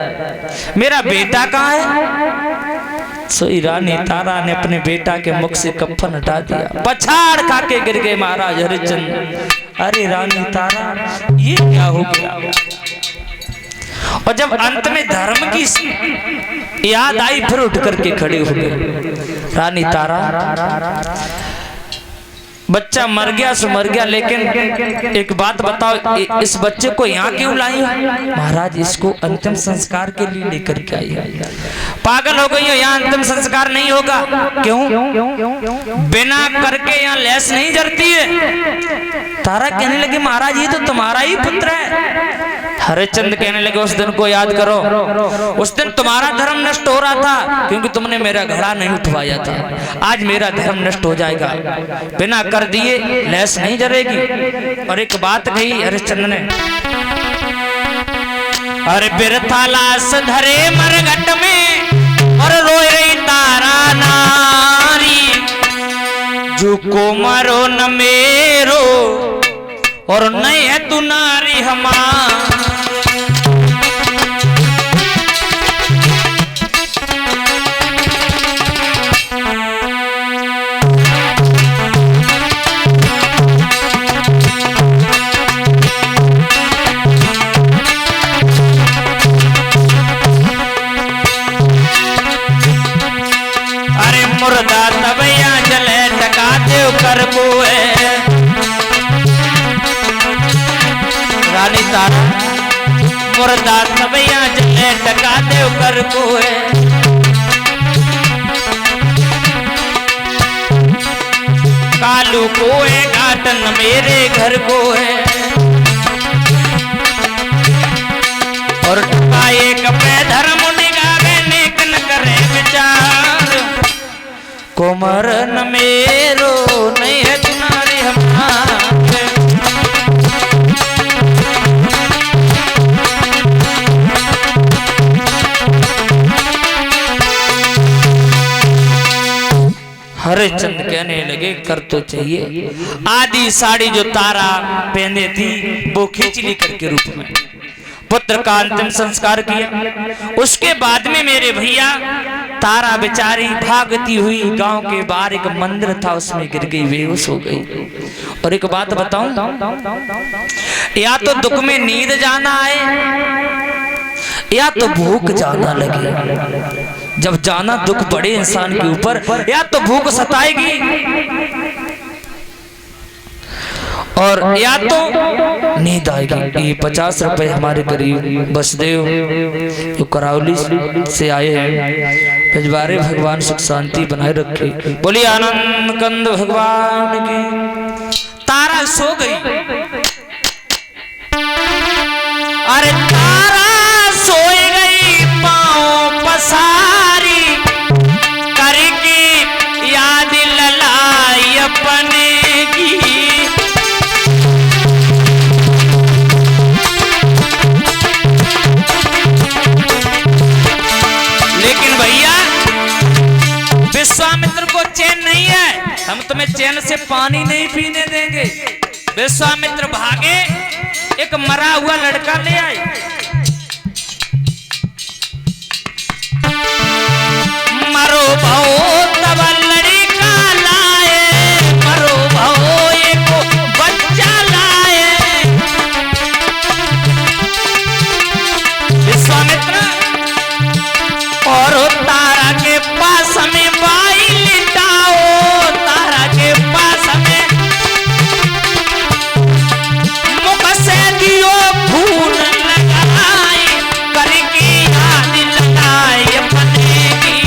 मेरा बेटा कहाँ है? सोई रानी तारा ने अपने बेटा के मुख से कफन हटा दिया, पछाड़ खा के गिर गए महाराज हरिश्चंद्र। अरे रानी तारा ये क्या हो गया? और जब अंत में धर्म की याद आई फिर उठ करके खड़े हो गए। रानी तारा बच्चा मर गया सो मर गया, लेकिन एक बात बताओ, इस बच्चे को यहाँ क्यों लाई? महाराज इसको अंतिम संस्कार के लिए लेकर के आई है। पागल हो गई हो, यहाँ अंतिम संस्कार नहीं होगा। क्यों? बिना करके यहाँ लैस नहीं जरती है। तारा कहने लगी महाराज ये तो तुम्हारा ही पुत्र है। हरिश्चंद्र कहने लगे उस दिन को याद करो, उस दिन तुम्हारा धर्म नष्ट हो रहा था क्योंकि तुमने मेरा घड़ा नहीं उठवाया था। आज मेरा धर्म नष्ट हो जाएगा, बिना कर दिए लैस नहीं जरेगी। और एक बात कही हरिश्चंद्र ने, अरे बिरथा लाश धरे मरघट में और रोए रही तारा नारी, जो को मरो न मेरो और नहीं है तू नारी हमारी। अरे मुर्दा तबैया जले टका देव कर बुए। रानी तारा मुर्दा तबैया जले टका देव कर बुए। कालू को है घाटन मेरे घर को है, और टकाए कपे धर्म निगावे नेक न करे विचार, कोमर न मेरो नहीं है तुम्हारी हमारे। हरिश्चंद्र कहने लगे कर तो चाहिए। आधी साड़ी जो तारा पहने थी वो खींच ली करके रूप में पुत्र का अंतिम संस्कार किया। उसके बाद में मेरे भैया तारा बेचारी भागती हुई गांव के बाहर एक मंदिर था उसमें गिर गई, बेहोश हो गई। और एक बात बताऊं, या तो दुख में नींद जाना है या तो भूख जाना लगे। जब जाना दुख बड़े इंसान के ऊपर, या तो भूख सताएगी और या तो नींद आएगी। ये 50 रुपए हमारे करीब बसदेव जो करावली से आए हैं, भिजवारे भगवान सुख शांति बनाए रखे। बोलिए आनंद कंद भगवान की। तारा सो गई। अरे तारा सोई गई पांव पसारी करके याद ललाई अपने की। लेकिन भैया विश्वामित्र को चैन नहीं है, हम तुम्हें चैन से पानी नहीं पीने देंगे। विश्वामित्र भागे, एक मरा हुआ लड़का ले आए। मरो भाओ तब लड़का लाए, मरो भाओ एक बच्चा लाए। विश्वामित्र और तारा के पास में बाई लिटाओ, तारा के पास में मुख से दियो फूल लगाए करके याद लगाए अपने की।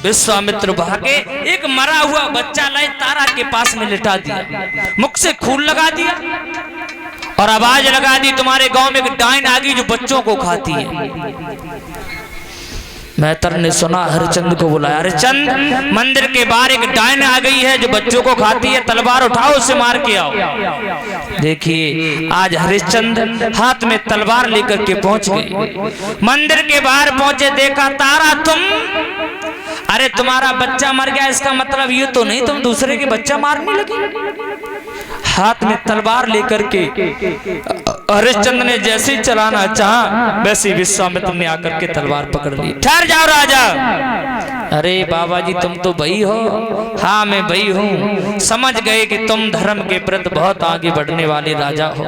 विश्वामित्र भागे, एक मरा हुआ बच्चा लाए तारा के पास में लिटा दिया, मुख से खून लगा दिया और आवाज लगा दी तुम्हारे गांव में एक डाइन आ गई जो बच्चों को खाती है। मेहतर ने सुना, हरिश्चंद्र को बुलाया। हरिश्चंद्र, मंदिर के बाहर एक डायन आ गई है जो बच्चों को खाती है, तलवार उठाओ उसे मार के आओ। देखिए आज हरिश्चंद्र हाथ में तलवार लेकर के पहुंच गए। मंदिर के बाहर पहुंचे, देखा तारा तुम, अरे तुम्हारा बच्चा मर गया, इसका मतलब ये तो नहीं तुम दूसरे के बच्चा मारने लगे। हाथ में तलवार लेकर के हरिश्चंद्र ने जैसे ही चलाना चाहा, वैसे विश्वामित्र ने आकर के तलवार पकड़ ली। ठहर जाओ राजा। अरे बाबा जी तुम तो भाई हो। हाँ मैं भाई हूँ। समझ गए कि तुम धर्म के प्रति बहुत आगे बढ़ने वाले राजा हो।